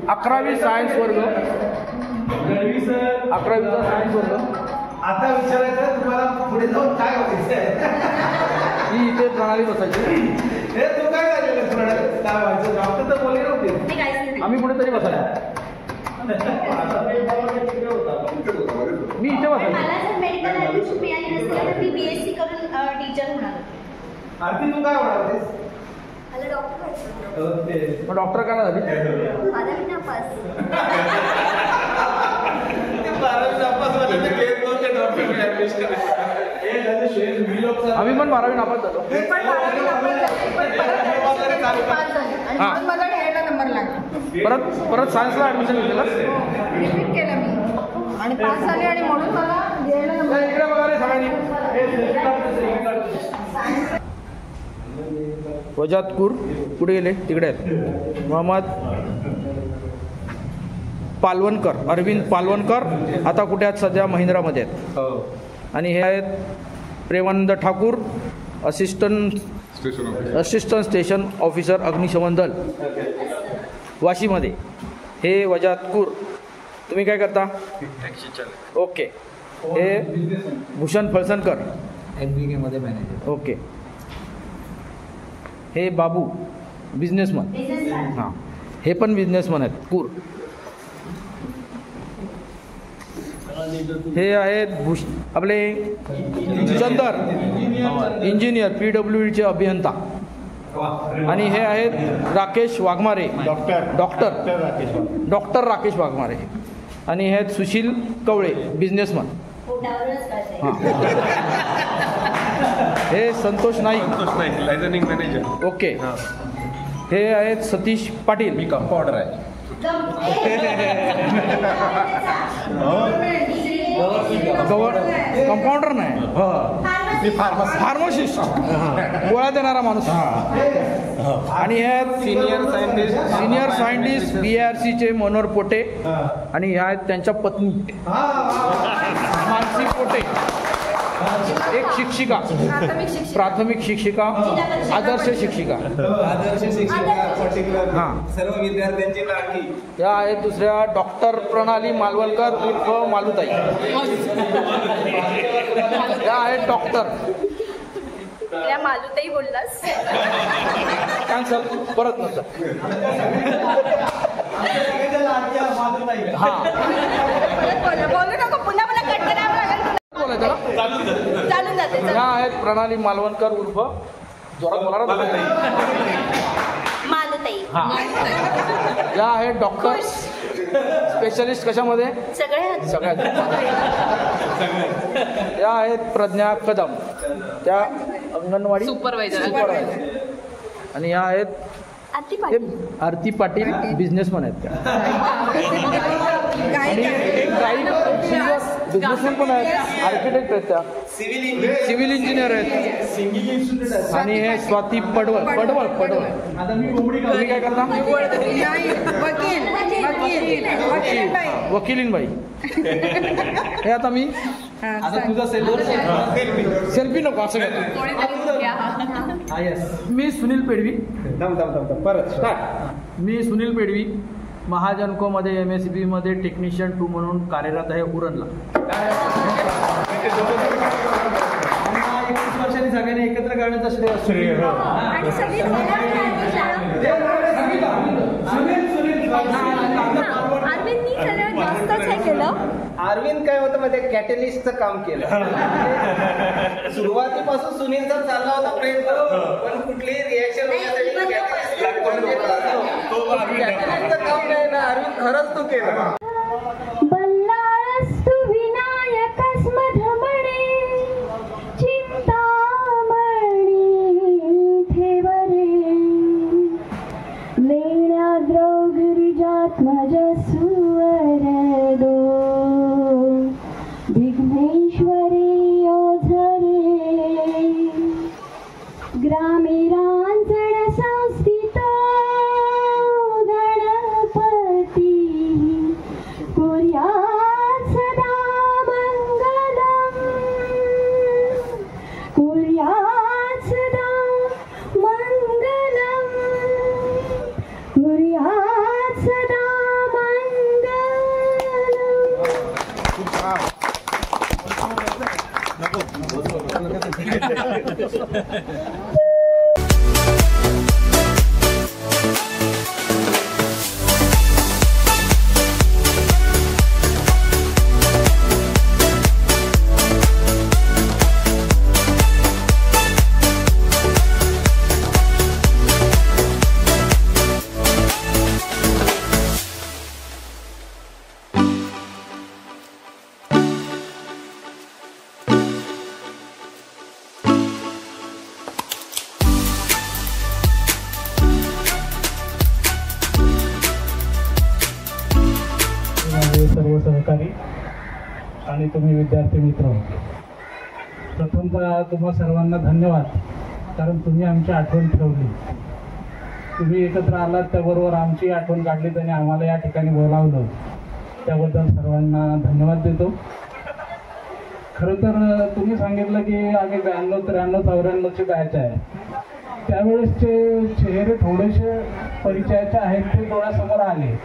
11वी science वर्ग, 11वीचा science वर्ग. आता विचारायचं तुम्हाला पुढे जाऊन काय व्हायचं आहे. ही इथे प्रणाली बसायची. हे तू काय झालेलं प्रणाली काय व्हायचं डॉक्टर तर बोलले नव्हते. आम्ही कुठेतरी बसायचो. मी इथे बसायचो. मला जर मेडिकल ऍडमिशन मिळाली नसती तर मी बीएससी करून टीचर होणार होते. आरती तू काय होणार होतीस. मला डॉक्टर व्हायचं. मग डॉक्टर का नाही झाली. माझा मी नापास. आम्ही पण 12वी नापास झालो. परत सायन्सला ऍडमिशन घेतलं. रिपीट केलं मी आणि पास झाले आणि म्हणून मला घ्यायला नंबर. इकडे बघा रे सगळ्यांनी. वजातपूर कुठे गेले तिकडे आहेत. मोहम्मद पालवणकर, अरविंद पालवणकर आता कुठे आहेत सध्या महिंद्रामध्ये आहेत. आणि हे आहेत Premanand Thakur, assistant station officer अग्निशमन दल वाशीमध्ये. हे वजातपूर. तुम्ही काय करता. ओके. हे भूषण फळसणकर NBK मध्ये मॅनेजर. ओके. हे बाबू बिझनेसमन. हां हे पण बिझनेसमन आहेत पूर. हे आहेत आपले चंदर इंजिनियर PWDचे अभियंता. आणि हे आहेत राकेश वाघमारे डॉक्टर राकेश वाघमारे. आणि हे आहेत सुशील कवळे बिझनेसमन. हां हे Santosh Naik liaisoning manager. Okay. हे आहेत सतीश पाटील. मी कंपाऊंडर आहे. कंपाऊंडर नाही फार्मासिस्ट गोळ्या देणारा माणूस. आणि हे आहेत सिनियर सायंटिस्ट BARCचे मनोहर पोटे. आणि ह्या आहेत त्यांच्या पत्नी मानसी पोटे, एक शिक्षिका, प्राथमिक शिक्षिका, आदर्श शिक्षिका. हां सर्व विद्यार्थ्यांची लाडकी. या आहेत दुसऱ्या डॉक्टर प्रणाली मालवणकर उर्फ मालुताई. या आहेत डॉक्टर. त्या मालुताई बोललास. कॅन्सल परत नसतं. हां बोलू नको पुन्हा मला कट करावं लागेल. चालून जाते. या आहेत प्रणाली मालवणकर उर्फ जोरात बोला. मालुताई. हां या आहेत डॉक्टर स्पेशलिस्ट कशामध्ये सगळ्यात. या आहेत प्रज्ञा कदम, त्या अंगणवाडी सुपरवायझर. आणि या आहेत आरती पाटील बिझनेसमॅन आहेत त्या. आणि एक गाईड बिझनेसमॅन पण आहेत, आर्किटेक्ट आहेत त्या, सिव्हिल इंजिनियर आहेत. आणि हे स्वाती पडवळ. तुम्ही काय करता. वकीलीन बाई. हे आता मी तुझा सेल्फी नको असं काय. मी सुनील पेडवी. मी सुनील पेडवी महाजनकोमध्ये MSB मध्ये टेक्निशियन 2 म्हणून कार्यरत आहे उरणला. 21 वर्षांनी सगळ्यांनी एकत्र करण्याचा श्रेय. अरविंद काय होतं मध्ये कॅटलिस्टचं काम केलं. सुरुवातीपासून सुनीलचा चालला होता प्रयत्न, पण कुठलीही रिॲक्शन होण्यासाठी कॅटलिस्टचं काम नाही ना अरविंद, खरंच तू केलं. बल्लाळस्तु विनायकस्मधमणे चिंतामणी ठेवरे लेण्याद्रौ गिरिजात्मज सुवरदो विघ्नेश्वरी ओझरे ग्रामीरांजण संस्थित गणपती कुर्यात् सदा मंगलम् कुर्यात् सदा मंगलम् कुर्यात् सदा सर्व सहकारी आणि तुम्ही विद्यार्थी मित्र, प्रथमतः तुम्हा सर्वांना धन्यवाद, कारण तुम्ही आमची आठवण ठेवली. तुम्ही एकत्र आलात त्याबरोबर आमची आठवण काढलीत आणि आम्हाला या ठिकाणी बोलावलं, त्याबद्दल सर्वांना धन्यवाद देतो. खरं तर तुम्ही सांगितलं की आम्ही 92, 93, 94ची बॅच आहे. त्यावेळेसचे चेहरे थोडेसे परिचयाचे आहेत ते डोळ्यासमोर आले.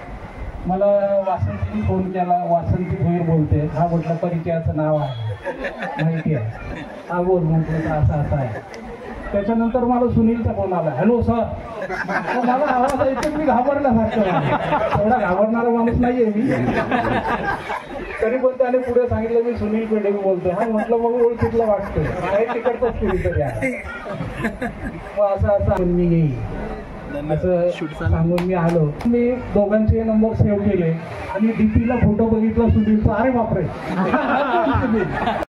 मला वासंतीने फोन केला, वासंती भोईर बोलते. हा म्हटलं परिचयाचं नाव आहे, माहिती आहे. हा बोल म्हटलं तर असं असं आहे. त्याच्यानंतर मला सुनीलचा फोन आला, हॅलो सर. मला आवाज ऐकून मी घाबरल्यासारखं, थोडा घाबरणारा माणूस नाही आहे मी. तरी पण त्याने पुढे सांगितलं मी सुनील पेढे बोलतोय. हा म्हटलं मग ओळखीतलं वाटतंय, काही तिकडचंच कुणीतरी आहे. मग असं मी येईल असं सांगून मी आलो. मी दोघांचे नंबर सेव्ह केले आणि डीपीला फोटो बघितला सुनीलचा. अरे बापरे,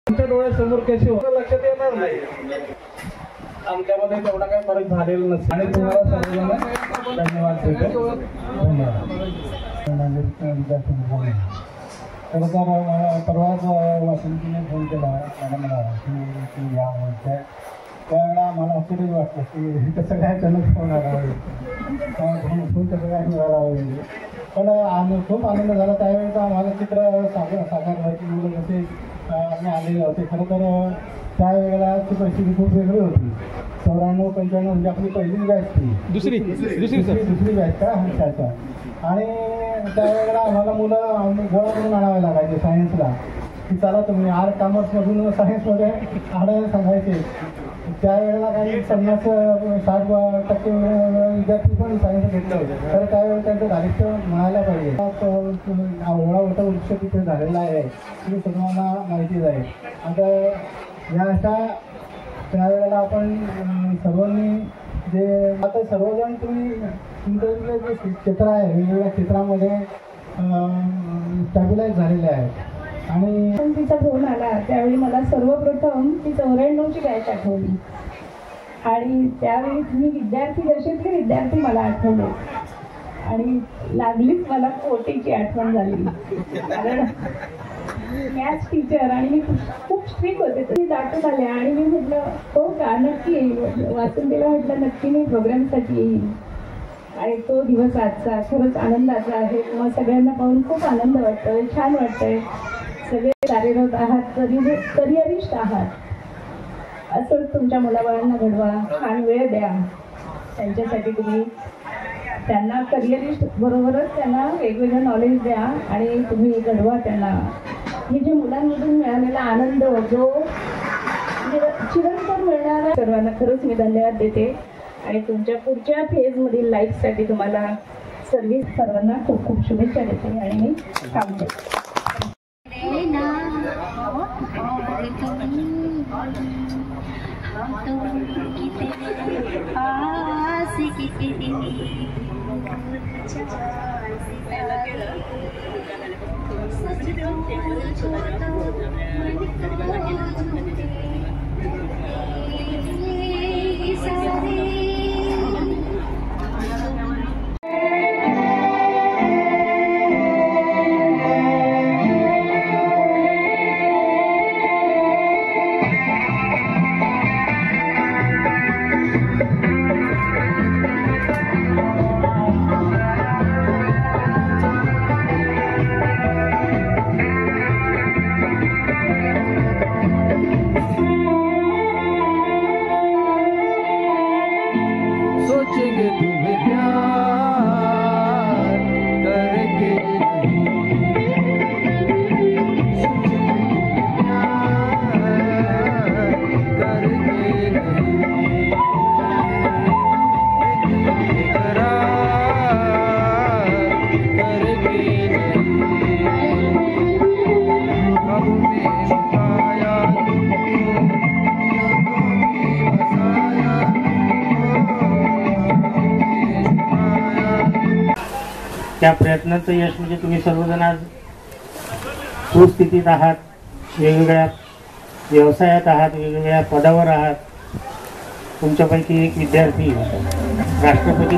तुमच्या डोळ्यासमोर कसे होतं लक्षात येणार नाही. आमच्यामध्ये तेवढा काही फरक झालेला नसतो आणि तुम्हाला सर्वांना धन्यवाद देतो. धन्यवाद. खरं तर परवाच वासंतीने फोन केला मॅडमला की या म्हणते. त्यावेळेला मला आश्चर्य वाटतं की कसं काय अचानक फोन आला, फोन कसं काय मिळाला वगैरे. पण खूप आनंद झाला. त्यावेळेस आम्हाला चित्र साकार व्हायची मुलं जसे आम्ही आलेले होते. खरं तर त्यावेळेला ती परिस्थिती खूप वेगळी होती. 94, 95 म्हणजे आपली पहिलीच बॅच ती, दुसरी बॅच का त्याच्या. आणि त्यावेळेला आम्हाला मुलं गोळा करून आणावे लागायचे सायन्सला, की चला तुम्ही आर्ट कॉमर्समधून सायन्समध्ये आणायला सांगायचे. त्यावेळेला काही 50-60% विद्यार्थी पण सायन्स घेतले होते. तर त्यावेळेला त्यांचं धारिष्ट म्हणायला पाहिजे. ओळा होता वृक्ष तिथे झालेला आहे, तुम्ही सर्वांना माहितीच आहे. आता या अशा त्यावेळेला आपण सर्वांनी जे आता सर्वजण तुम्ही तुमचं जे क्षेत्र आहे वेगवेगळ्या क्षेत्रामध्ये स्टॅबिलाईज झालेले आहेत. आणि तिचा फोन आला त्यावेळी मला सर्वप्रथम ती 94ची बॅच आठवली आणि त्यावेळी मी विद्यार्थी दशेतले विद्यार्थी मला आठवले आणि लागलीच मला कोटीची आठवण झाली. कारण मॅथ्स टीचर आणि मी खूप स्ट्रिक्ट होते, तरी दाटून आले आणि मी म्हटलं हो का, नक्की येईल. वासंतीला म्हटलं नक्की मी प्रोग्रामसाठी येईल. आणि तो दिवस आजचा खरंच आनंदाचा आहे. तुम्हा सगळ्यांना पाहून खूप आनंद वाटतोय, छान वाटतंय. सगळे कार्यरत आहात, करिअरिस्ट आहात. असंच तुमच्या मुलाबाळांना घडवा, छान वेळ द्या त्यांच्यासाठी. तुम्ही त्यांना करिअरिस्ट बरोबरच त्यांना वेगवेगळं नॉलेज द्या आणि तुम्ही घडवा त्यांना. हे जे मुलांमधून मिळालेला आनंद जो चिरंतन मिळणारा, सर्वांना खरंच मी धन्यवाद देते. आणि तुमच्या पुढच्या फेजमधील लाईफसाठी तुम्हाला सर्वांना खूप खूप शुभेच्छा देते आणि मी थांबते. त्या प्रयत्नाचं यश म्हणजे तुम्ही सर्वजण आज सुस्थितीत आहात, वेगवेगळ्या व्यवसायात आहात, वेगवेगळ्या पदावर आहात. तुमच्यापैकी एक विद्यार्थी राष्ट्रपती